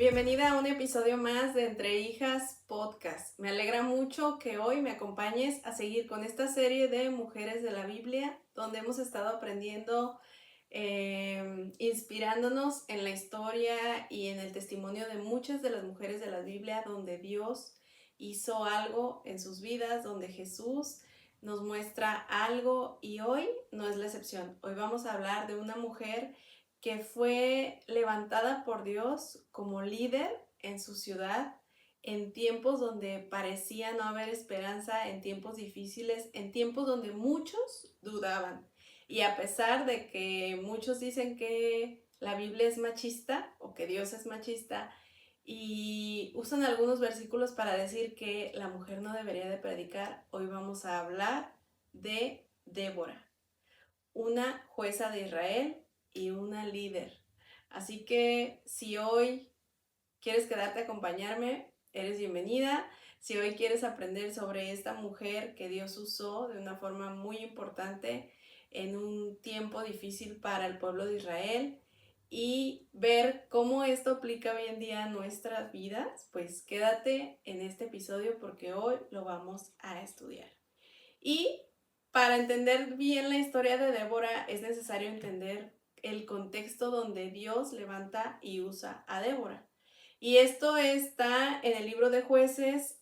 Bienvenida a un episodio más de Entre Hijas Podcast. Me alegra mucho que hoy me acompañes a seguir con esta serie de mujeres de la Biblia, donde hemos estado aprendiendo, inspirándonos en la historia y en el testimonio de muchas de las mujeres de la Biblia, donde Dios hizo algo en sus vidas, donde Jesús nos muestra algo y hoy no es la excepción. Hoy vamos a hablar de una mujer que fue levantada por Dios como líder en su ciudad en tiempos donde parecía no haber esperanza, en tiempos difíciles, en tiempos donde muchos dudaban. Y a pesar de que muchos dicen que la Biblia es machista o que Dios es machista y usan algunos versículos para decir que la mujer no debería de predicar, hoy vamos a hablar de Débora, una jueza de Israel y una líder. Así que si hoy quieres quedarte a acompañarme, eres bienvenida. Si hoy quieres aprender sobre esta mujer que Dios usó de una forma muy importante en un tiempo difícil para el pueblo de Israel y ver cómo esto aplica hoy en día a nuestras vidas, pues quédate en este episodio porque hoy lo vamos a estudiar. Y para entender bien la historia de Débora es necesario entender el contexto donde Dios levanta y usa a Débora. Y esto está en el libro de Jueces,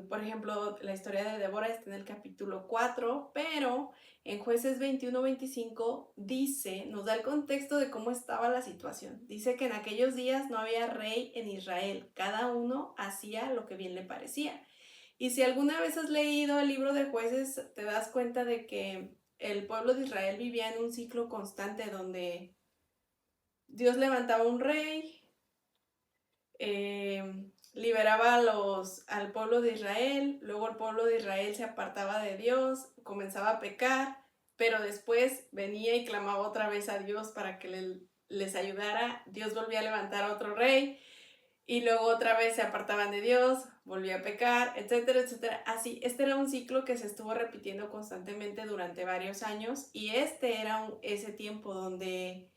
por ejemplo, la historia de Débora está en el capítulo 4, pero en Jueces 21-25 dice, nos da el contexto de cómo estaba la situación. Dice que en aquellos días no había rey en Israel, cada uno hacía lo que bien le parecía. Y si alguna vez has leído el libro de Jueces, te das cuenta de que el pueblo de Israel vivía en un ciclo constante donde Dios levantaba un rey, liberaba al pueblo de Israel, luego el pueblo de Israel se apartaba de Dios, comenzaba a pecar, pero después venía y clamaba otra vez a Dios para que les ayudara. Dios volvía a levantar a otro rey y luego otra vez se apartaban de Dios, volvía a pecar, etcétera, etcétera. Así, este era un ciclo que se estuvo repitiendo constantemente durante varios años y este era ese tiempo donde,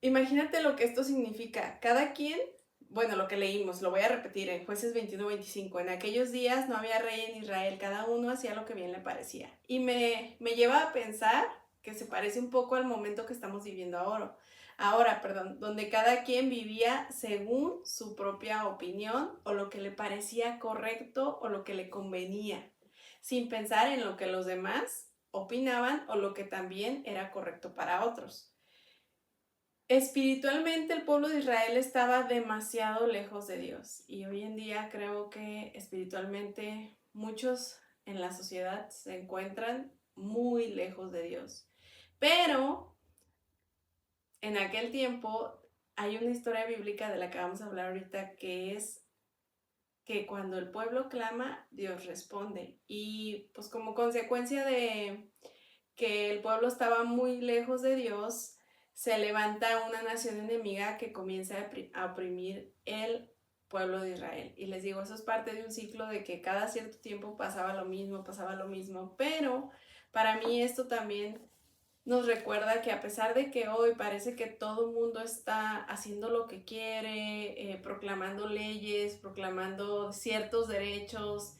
imagínate lo que esto significa. Cada quien, bueno, lo que leímos, lo voy a repetir en Jueces 21-25. En aquellos días no había rey en Israel, cada uno hacía lo que bien le parecía. Y me lleva a pensar que se parece un poco al momento que estamos viviendo ahora, donde cada quien vivía según su propia opinión o lo que le parecía correcto o lo que le convenía, sin pensar en lo que los demás opinaban o lo que también era correcto para otros. Espiritualmente el pueblo de Israel estaba demasiado lejos de Dios y hoy en día creo que espiritualmente muchos en la sociedad se encuentran muy lejos de Dios. Pero en aquel tiempo hay una historia bíblica de la que vamos a hablar ahorita, que es que cuando el pueblo clama, Dios responde. Y pues como consecuencia de que el pueblo estaba muy lejos de Dios, se levanta una nación enemiga que comienza a oprimir el pueblo de Israel. Y les digo, eso es parte de un ciclo de que cada cierto tiempo pasaba lo mismo, pero para mí esto también nos recuerda que a pesar de que hoy parece que todo el mundo está haciendo lo que quiere, proclamando leyes, proclamando ciertos derechos,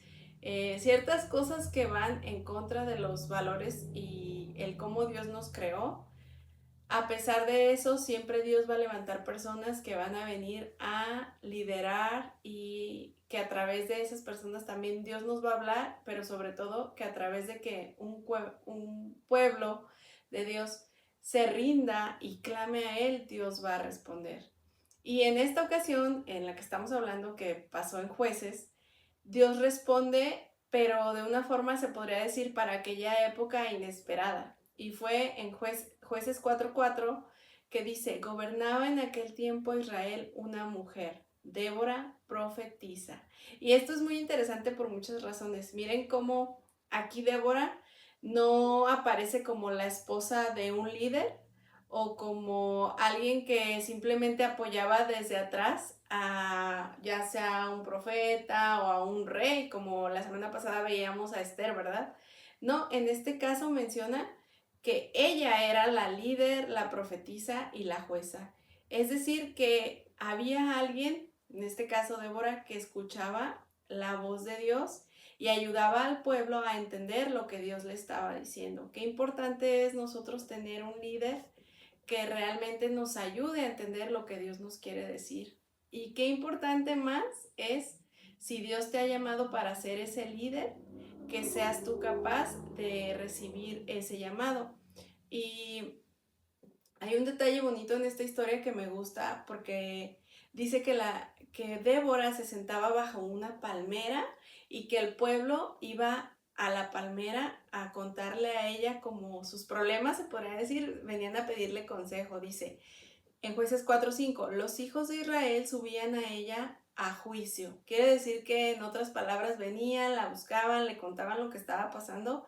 ciertas cosas que van en contra de los valores y el cómo Dios nos creó, a pesar de eso, siempre Dios va a levantar personas que van a venir a liderar y que a través de esas personas también Dios nos va a hablar, pero sobre todo que a través de que un pueblo de Dios se rinda y clame a Él, Dios va a responder. Y en esta ocasión, en la que estamos hablando, que pasó en Jueces, Dios responde, pero de una forma se podría decir para aquella época inesperada. Y fue en Jueces 4:4 que dice, gobernaba en aquel tiempo Israel una mujer, Débora profetisa. Y esto es muy interesante por muchas razones. Miren cómo aquí Débora no aparece como la esposa de un líder o como alguien que simplemente apoyaba desde atrás a ya sea a un profeta o a un rey, como la semana pasada veíamos a Esther, ¿verdad? No, en este caso menciona que ella era la líder, la profetisa y la jueza. Es decir, que había alguien, en este caso Débora, que escuchaba la voz de Dios y ayudaba al pueblo a entender lo que Dios le estaba diciendo. Qué importante es nosotros tener un líder que realmente nos ayude a entender lo que Dios nos quiere decir. Y qué importante más es, si Dios te ha llamado para ser ese líder, que seas tú capaz de recibir ese llamado. Y hay un detalle bonito en esta historia que me gusta porque dice que Débora se sentaba bajo una palmera y que el pueblo iba a la palmera a contarle a ella como sus problemas, se podría decir, venían a pedirle consejo. Dice en Jueces 4:5, los hijos de Israel subían a ella a juicio. Quiere decir que en otras palabras venían, la buscaban, le contaban lo que estaba pasando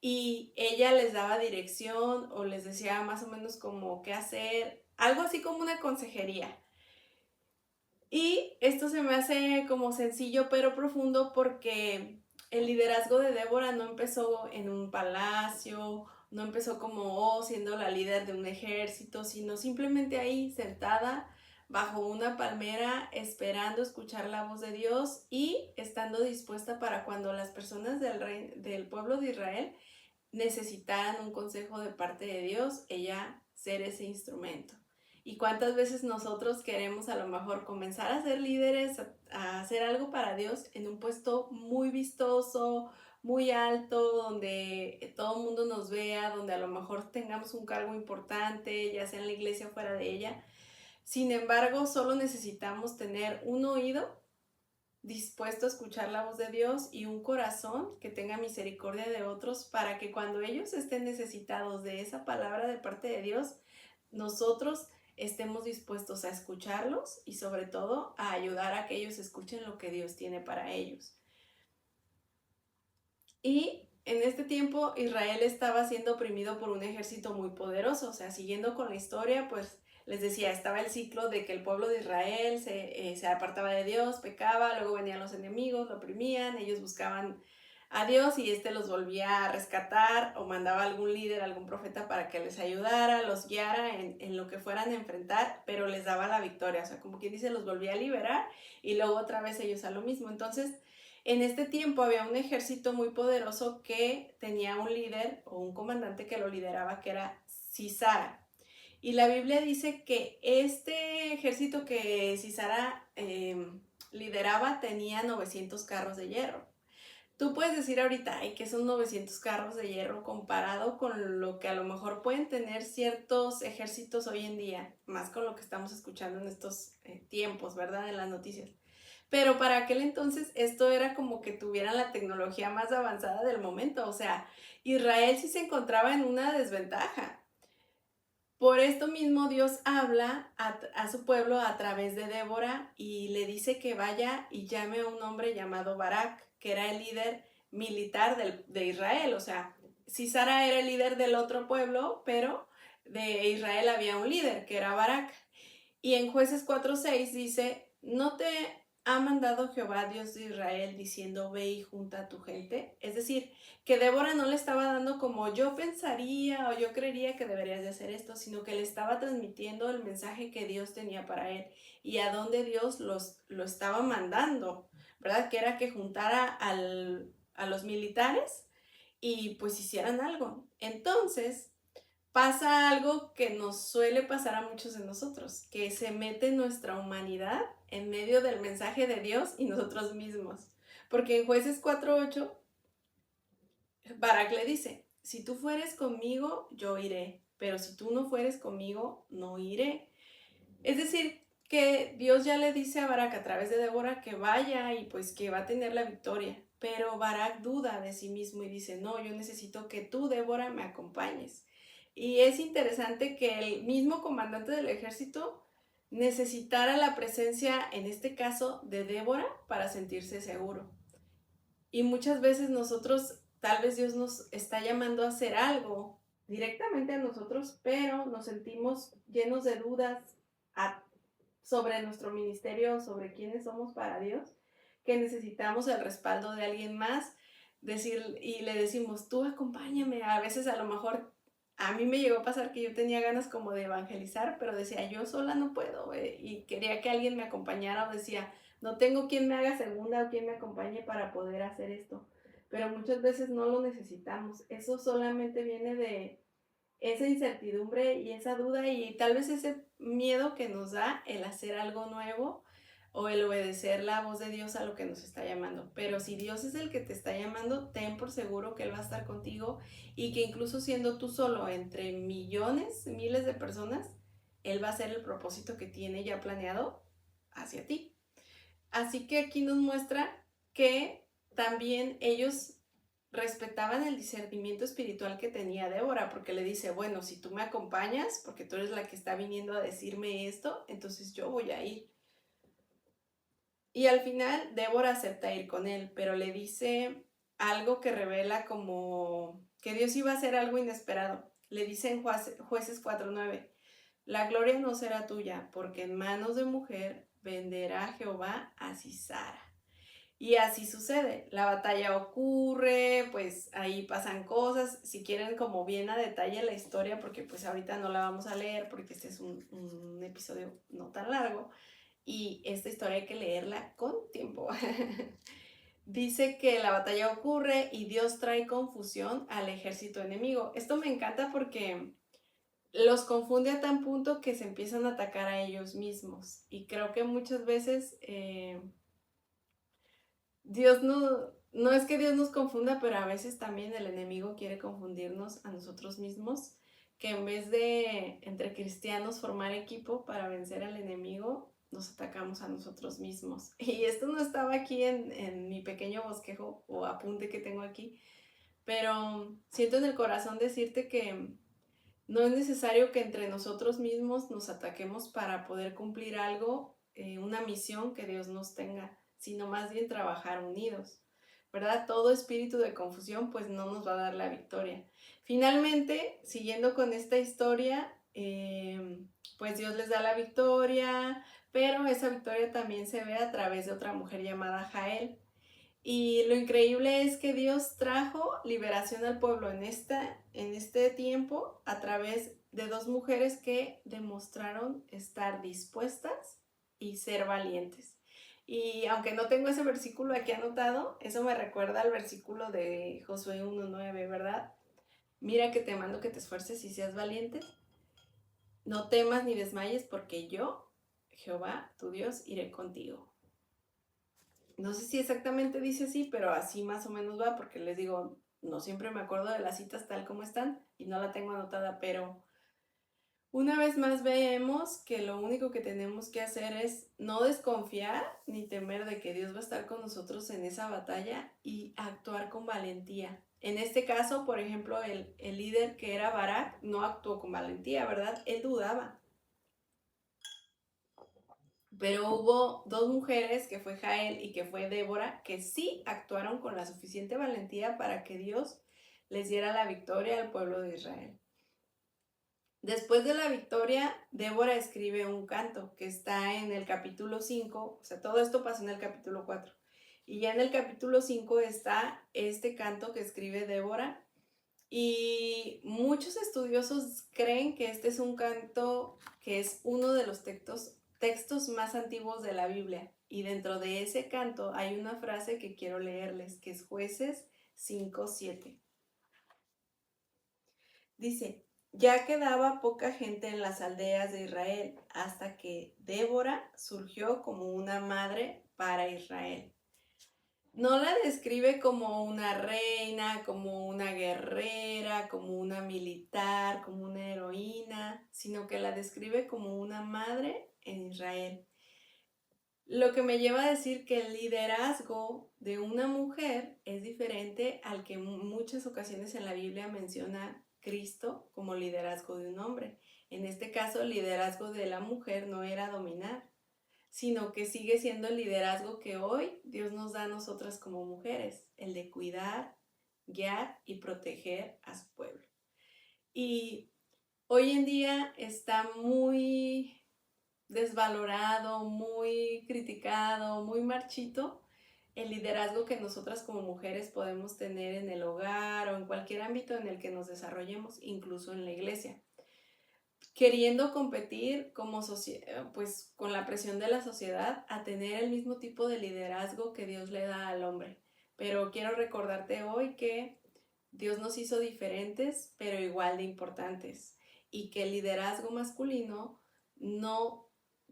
y ella les daba dirección o les decía más o menos como qué hacer, algo así como una consejería. Y esto se me hace como sencillo pero profundo porque el liderazgo de Débora no empezó en un palacio, no empezó como siendo la líder de un ejército, sino simplemente ahí sentada bajo una palmera esperando escuchar la voz de Dios y estando dispuesta para cuando las personas del pueblo de Israel necesitaran un consejo de parte de Dios, ella ser ese instrumento. Y cuántas veces nosotros queremos a lo mejor comenzar a ser líderes, a hacer algo para Dios en un puesto muy vistoso, muy alto, donde todo el mundo nos vea, donde a lo mejor tengamos un cargo importante, ya sea en la iglesia o fuera de ella. Sin embargo, solo necesitamos tener un oído dispuesto a escuchar la voz de Dios y un corazón que tenga misericordia de otros para que cuando ellos estén necesitados de esa palabra de parte de Dios, nosotros estemos dispuestos a escucharlos y sobre todo a ayudar a que ellos escuchen lo que Dios tiene para ellos. Y en este tiempo Israel estaba siendo oprimido por un ejército muy poderoso, o sea, siguiendo con la historia, pues les decía, estaba el ciclo de que el pueblo de Israel se apartaba de Dios, pecaba, luego venían los enemigos, lo oprimían, ellos buscaban a Dios y los volvía a rescatar o mandaba algún líder, algún profeta para que les ayudara, los guiara en lo que fueran a enfrentar, pero les daba la victoria, o sea, como quien dice, los volvía a liberar y luego otra vez ellos a lo mismo. Entonces, en este tiempo había un ejército muy poderoso que tenía un líder o un comandante que lo lideraba, que era Sisara. Y la Biblia dice que este ejército que Sisara lideraba tenía 900 carros de hierro. Tú puedes decir ahorita, ay, que son 900 carros de hierro comparado con lo que a lo mejor pueden tener ciertos ejércitos hoy en día, más con lo que estamos escuchando en estos tiempos, ¿verdad? En las noticias. Pero para aquel entonces esto era como que tuvieran la tecnología más avanzada del momento, o sea, Israel sí se encontraba en una desventaja. Por esto mismo Dios habla a su pueblo a través de Débora y le dice que vaya y llame a un hombre llamado Barak, que era el líder militar de Israel. O sea, Sisara era el líder del otro pueblo, pero de Israel había un líder, que era Barak. Y en Jueces 4:6 dice, ¿no te ha mandado Jehová Dios de Israel diciendo ve y junta a tu gente? Es decir, que Débora no le estaba dando como yo pensaría o yo creería que deberías de hacer esto, sino que le estaba transmitiendo el mensaje que Dios tenía para él y a dónde Dios lo estaba mandando, ¿verdad? Que era que juntara a los militares y pues hicieran algo. Entonces pasa algo que nos suele pasar a muchos de nosotros, que se mete nuestra humanidad en medio del mensaje de Dios y nosotros mismos. Porque en Jueces 4:8, Barak le dice, si tú fueres conmigo, yo iré, pero si tú no fueres conmigo, no iré. Es decir, que Dios ya le dice a Barak a través de Débora que vaya y pues que va a tener la victoria. Pero Barak duda de sí mismo y dice, no, yo necesito que tú, Débora, me acompañes. Y es interesante que el mismo comandante del ejército necesitara la presencia, en este caso, de Débora para sentirse seguro. Y muchas veces nosotros, tal vez Dios nos está llamando a hacer algo directamente a nosotros, pero nos sentimos llenos de dudas sobre nuestro ministerio, sobre quiénes somos para Dios, que necesitamos el respaldo de alguien más, y le decimos, tú acompáñame, a veces a lo mejor a mí me llegó a pasar que yo tenía ganas como de evangelizar, pero decía, yo sola no puedo, y quería que alguien me acompañara o decía, no tengo quien me haga segunda o quien me acompañe para poder hacer esto. Pero muchas veces no lo necesitamos. Eso solamente viene de esa incertidumbre y esa duda y tal vez ese miedo que nos da el hacer algo nuevo o el obedecer la voz de Dios a lo que nos está llamando. Pero si Dios es el que te está llamando, ten por seguro que Él va a estar contigo y que incluso siendo tú solo entre millones, miles de personas, Él va a hacer el propósito que tiene ya planeado hacia ti. Así que aquí nos muestra que también ellos respetaban el discernimiento espiritual que tenía Débora, porque le dice, bueno, si tú me acompañas, porque tú eres la que está viniendo a decirme esto, entonces yo voy a ir. Y al final Débora acepta ir con él, pero le dice algo que revela como que Dios iba a hacer algo inesperado. Le dice en Jueces 4:9, la gloria no será tuya, porque en manos de mujer venderá Jehová a Sisara. Y así sucede, la batalla ocurre, pues ahí pasan cosas, si quieren como bien a detalle la historia, porque pues ahorita no la vamos a leer porque este es un episodio no tan largo y esta historia hay que leerla con tiempo. Dice que la batalla ocurre y Dios trae confusión al ejército enemigo. Esto me encanta porque los confunde a tal punto que se empiezan a atacar a ellos mismos y creo que muchas veces... Dios no es que Dios nos confunda, pero a veces también el enemigo quiere confundirnos a nosotros mismos, que en vez de entre cristianos formar equipo para vencer al enemigo, nos atacamos a nosotros mismos. Y esto no estaba aquí en mi pequeño bosquejo o apunte que tengo aquí, pero siento en el corazón decirte que no es necesario que entre nosotros mismos nos ataquemos para poder cumplir algo, una misión que Dios nos tenga, sino más bien trabajar unidos, ¿verdad? Todo espíritu de confusión pues no nos va a dar la victoria. Finalmente, siguiendo con esta historia, pues Dios les da la victoria, pero esa victoria también se ve a través de otra mujer llamada Jael. Y lo increíble es que Dios trajo liberación al pueblo en este tiempo a través de dos mujeres que demostraron estar dispuestas y ser valientes. Y aunque no tengo ese versículo aquí anotado, eso me recuerda al versículo de Josué 1:9, ¿verdad? Mira que te mando que te esfuerces y seas valiente. No temas ni desmayes porque yo, Jehová, tu Dios, iré contigo. No sé si exactamente dice así, pero así más o menos va, porque les digo, no siempre me acuerdo de las citas tal como están y no la tengo anotada, pero una vez más vemos que lo único que tenemos que hacer es no desconfiar ni temer de que Dios va a estar con nosotros en esa batalla y actuar con valentía. En este caso, por ejemplo, el líder que era Barak no actuó con valentía, ¿verdad? Él dudaba. Pero hubo dos mujeres, que fue Jael y que fue Débora, que sí actuaron con la suficiente valentía para que Dios les diera la victoria al pueblo de Israel. Después de la victoria, Débora escribe un canto que está en el capítulo 5, o sea, todo esto pasó en el capítulo 4. Y ya en el capítulo 5 está este canto que escribe Débora. Y muchos estudiosos creen que este es un canto que es uno de los textos más antiguos de la Biblia. Y dentro de ese canto hay una frase que quiero leerles, que es Jueces 5:7. Dice, ya quedaba poca gente en las aldeas de Israel hasta que Débora surgió como una madre para Israel. No la describe como una reina, como una guerrera, como una militar, como una heroína, sino que la describe como una madre en Israel. Lo que me lleva a decir que el liderazgo de una mujer es diferente al que en muchas ocasiones en la Biblia menciona Cristo como liderazgo de un hombre. En este caso, el liderazgo de la mujer no era dominar, sino que sigue siendo el liderazgo que hoy Dios nos da a nosotras como mujeres, el de cuidar, guiar y proteger a su pueblo. Y hoy en día está muy desvalorado, muy criticado, muy marchito el liderazgo que nosotras como mujeres podemos tener en el hogar o en cualquier ámbito en el que nos desarrollemos, incluso en la iglesia. Queriendo competir como pues con la presión de la sociedad a tener el mismo tipo de liderazgo que Dios le da al hombre. Pero quiero recordarte hoy que Dios nos hizo diferentes, pero igual de importantes. Y que el liderazgo masculino no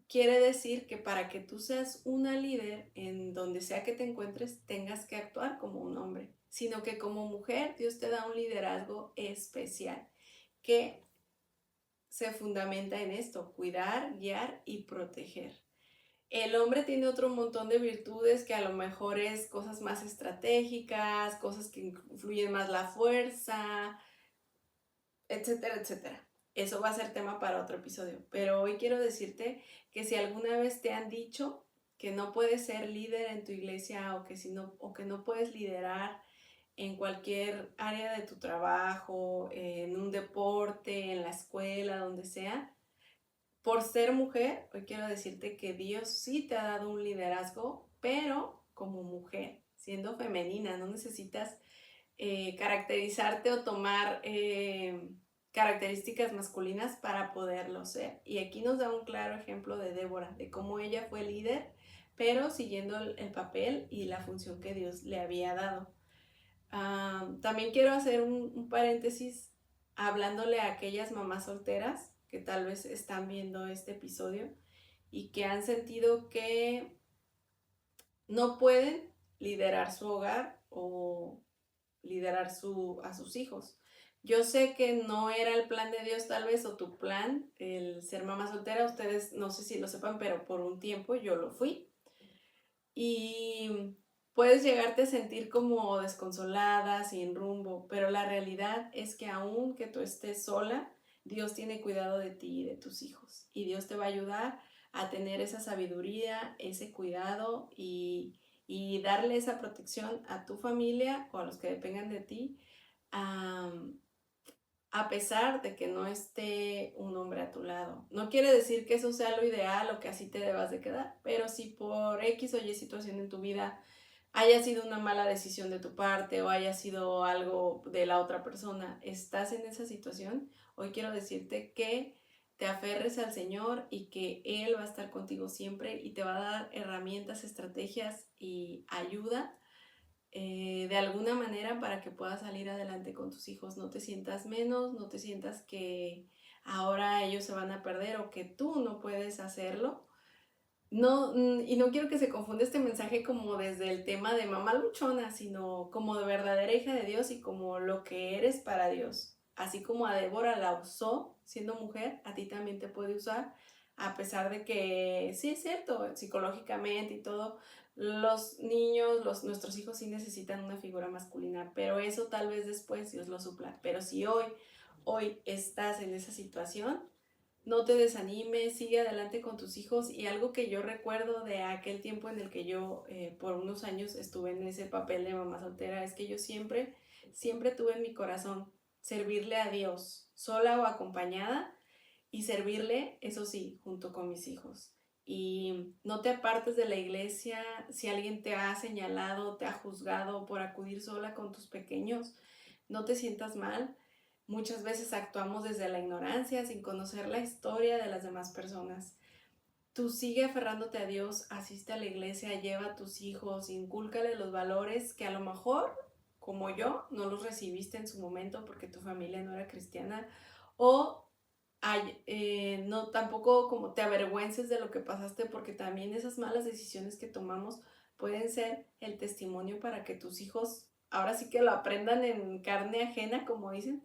quiere decir que para que tú seas una líder en donde sea que te encuentres tengas que actuar como un hombre, sino que como mujer Dios te da un liderazgo especial que se fundamenta en esto: cuidar, guiar y proteger. El hombre tiene otro montón de virtudes que a lo mejor es cosas más estratégicas, cosas que influyen más la fuerza, etcétera, etcétera. Eso va a ser tema para otro episodio. Pero hoy quiero decirte que si alguna vez te han dicho que no puedes ser líder en tu iglesia o que no puedes liderar en cualquier área de tu trabajo, en un deporte, en la escuela, donde sea, por ser mujer, hoy quiero decirte que Dios sí te ha dado un liderazgo, pero como mujer, siendo femenina, no necesitas caracterizarte o tomar características masculinas para poderlo ser. Y aquí nos da un claro ejemplo de Débora, de cómo ella fue líder, pero siguiendo el papel y la función que Dios le había dado. También quiero hacer un paréntesis hablándole a aquellas mamás solteras que tal vez están viendo este episodio y que han sentido que no pueden liderar su hogar o liderar a sus hijos. Yo sé que no era el plan de Dios tal vez, o tu plan, el ser mamá soltera. Ustedes no sé si lo sepan, pero por un tiempo yo lo fui. Y puedes llegarte a sentir como desconsolada, sin rumbo, pero la realidad es que aun que tú estés sola, Dios tiene cuidado de ti y de tus hijos. Y Dios te va a ayudar a tener esa sabiduría, ese cuidado y darle esa protección a tu familia o a los que dependan de ti, a pesar de que no esté un hombre a tu lado. No quiere decir que eso sea lo ideal o que así te debas de quedar, pero si por X o Y situación en tu vida haya sido una mala decisión de tu parte o haya sido algo de la otra persona, estás en esa situación, hoy quiero decirte que te aferres al Señor y que Él va a estar contigo siempre y te va a dar herramientas, estrategias y ayuda de alguna manera para que puedas salir adelante con tus hijos. No te sientas menos, no te sientas que ahora ellos se van a perder o que tú no puedes hacerlo. No, y no quiero que se confunda este mensaje como desde el tema de mamá luchona, sino como de verdadera hija de Dios y como lo que eres para Dios. Así como a Débora la usó siendo mujer, a ti también te puede usar, a pesar de que sí es cierto, psicológicamente y todo, los niños, nuestros hijos sí necesitan una figura masculina, pero eso tal vez después Dios lo supla. Pero si hoy estás en esa situación, no te desanimes, sigue adelante con tus hijos. Y algo que yo recuerdo de aquel tiempo en el que yo por unos años estuve en ese papel de mamá soltera es que yo siempre tuve en mi corazón servirle a Dios, sola o acompañada, y servirle, eso sí, junto con mis hijos. Y no te apartes de la iglesia si alguien te ha señalado, te ha juzgado por acudir sola con tus pequeños. No te sientas mal. Muchas veces actuamos desde la ignorancia, sin conocer la historia de las demás personas. Tú sigue aferrándote a Dios, asiste a la iglesia, lleva a tus hijos, incúlcale los valores que a lo mejor, como yo, no los recibiste en su momento porque tu familia no era cristiana, o no tampoco como te avergüences de lo que pasaste, porque también esas malas decisiones que tomamos pueden ser el testimonio para que tus hijos ahora sí que lo aprendan en carne ajena, como dicen,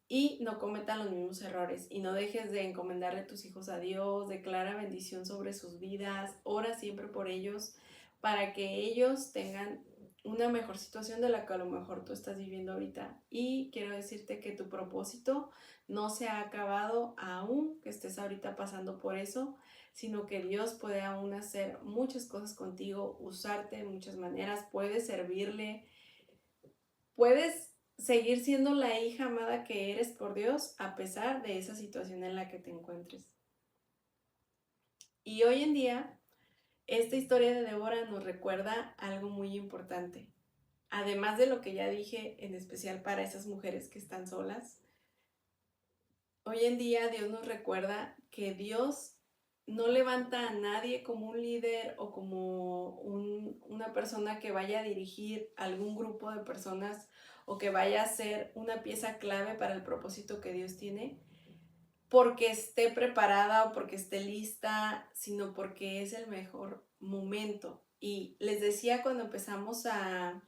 y no cometan los mismos errores. Y no dejes de encomendarle a tus hijos a Dios, declara bendición sobre sus vidas, ora siempre por ellos para que ellos tengan una mejor situación de la que a lo mejor tú estás viviendo ahorita. Y quiero decirte que tu propósito no se ha acabado aún que estés ahorita pasando por eso, sino que Dios puede aún hacer muchas cosas contigo, usarte de muchas maneras, puedes servirle, puedes seguir siendo la hija amada que eres por Dios a pesar de esa situación en la que te encuentres. Y hoy en día Esta historia de Débora nos recuerda algo muy importante. Además de lo que ya dije, en especial para esas mujeres que están solas, hoy en día Dios nos recuerda que Dios no levanta a nadie como un líder o como una persona que vaya a dirigir algún grupo de personas o que vaya a ser una pieza clave para el propósito que Dios tiene, porque esté preparada o porque esté lista, sino porque es el mejor momento. Y les decía cuando empezamos a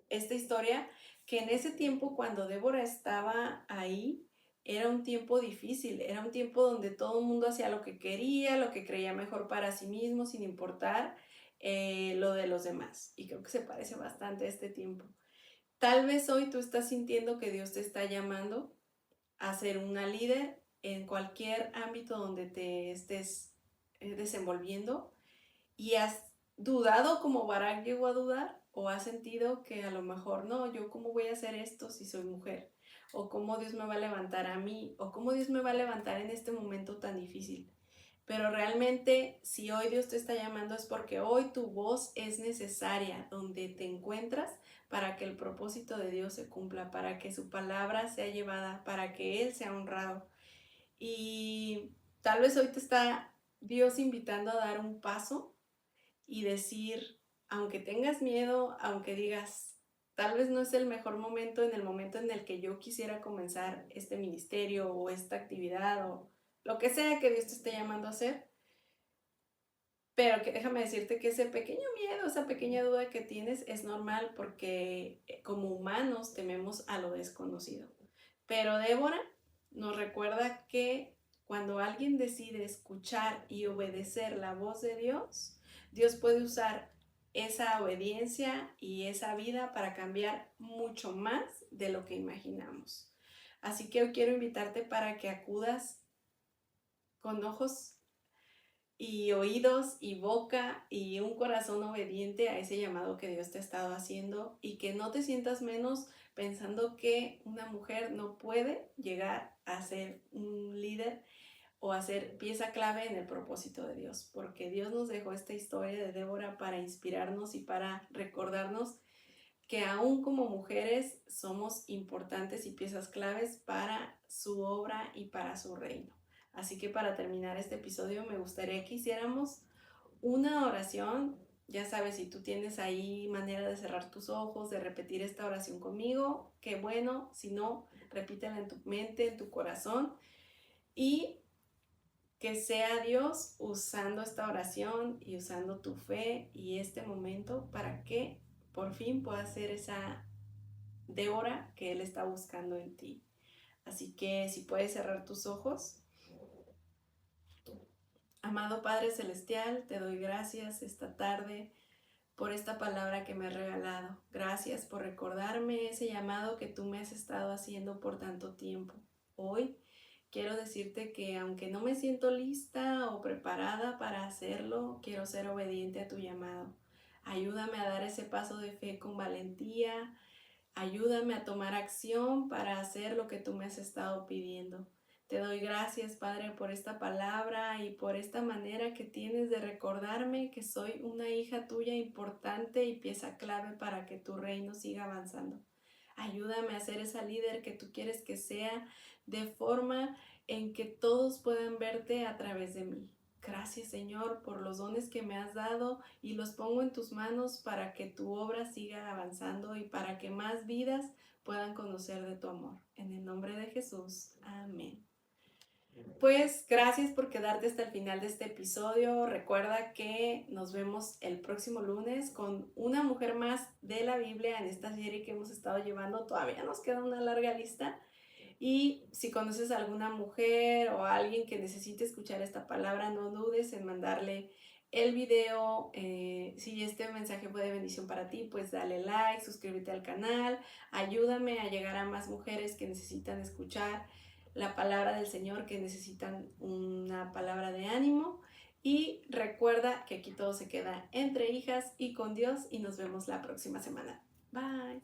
esta historia que en ese tiempo cuando Débora estaba ahí, era un tiempo difícil, era un tiempo donde todo el mundo hacía lo que quería, lo que creía mejor para sí mismo, sin importar lo de los demás. Y creo que se parece bastante a este tiempo. Tal vez hoy tú estás sintiendo que Dios te está llamando a ser una líder en cualquier ámbito donde te estés desenvolviendo y has dudado como Barak llegó a dudar o has sentido que a lo mejor no, yo cómo voy a hacer esto si soy mujer o cómo Dios me va a levantar a mí o cómo Dios me va a levantar en este momento tan difícil. Pero realmente si hoy Dios te está llamando es porque hoy tu voz es necesaria donde te encuentras para que el propósito de Dios se cumpla, para que su palabra sea llevada, para que Él sea honrado. Y tal vez hoy te está Dios invitando a dar un paso y decir, aunque tengas miedo, aunque digas, tal vez no es el mejor momento en el momento en el que yo quisiera comenzar este ministerio o esta actividad o lo que sea que Dios te esté llamando a hacer, pero que déjame decirte que ese pequeño miedo, esa pequeña duda que tienes es normal porque como humanos tememos a lo desconocido. Pero Débora nos recuerda que cuando alguien decide escuchar y obedecer la voz de Dios, Dios puede usar esa obediencia y esa vida para cambiar mucho más de lo que imaginamos. Así que hoy quiero invitarte para que acudas con ojos y oídos y boca y un corazón obediente a ese llamado que Dios te ha estado haciendo y que no te sientas menos pensando que una mujer no puede llegar a ser un líder o a ser pieza clave en el propósito de Dios, porque Dios nos dejó esta historia de Débora para inspirarnos y para recordarnos que aún como mujeres somos importantes y piezas claves para su obra y para su reino. Así que para terminar este episodio me gustaría que hiciéramos una oración. Ya sabes, si tú tienes ahí manera de cerrar tus ojos, de repetir esta oración conmigo, qué bueno. Si no, repítela en tu mente, en tu corazón y que sea Dios usando esta oración y usando tu fe y este momento para que por fin puedas ser esa Débora que Él está buscando en ti. Así que si puedes cerrar tus ojos. Amado Padre Celestial, te doy gracias esta tarde por esta palabra que me has regalado. Gracias por recordarme ese llamado que tú me has estado haciendo por tanto tiempo. Hoy quiero decirte que aunque no me siento lista o preparada para hacerlo, quiero ser obediente a tu llamado. Ayúdame a dar ese paso de fe con valentía. Ayúdame a tomar acción para hacer lo que tú me has estado pidiendo. Te doy gracias, Padre, por esta palabra y por esta manera que tienes de recordarme que soy una hija tuya importante y pieza clave para que tu reino siga avanzando. Ayúdame a ser esa líder que tú quieres que sea, de forma en que todos puedan verte a través de mí. Gracias, Señor, por los dones que me has dado y los pongo en tus manos para que tu obra siga avanzando y para que más vidas puedan conocer de tu amor. En el nombre de Jesús. Amén. Pues gracias por quedarte hasta el final de este episodio. Recuerda que nos vemos el próximo lunes con una mujer más de la Biblia en esta serie que hemos estado llevando. Todavía nos queda una larga lista. Y si conoces a alguna mujer o a alguien que necesite escuchar esta palabra, no dudes en mandarle el video. Si este mensaje fue de bendición para ti, pues dale like, suscríbete al canal, ayúdame a llegar a más mujeres que necesitan escuchar la palabra del Señor, que necesitan una palabra de ánimo. Y recuerda que aquí todo se queda entre hijas y con Dios y nos vemos la próxima semana. Bye.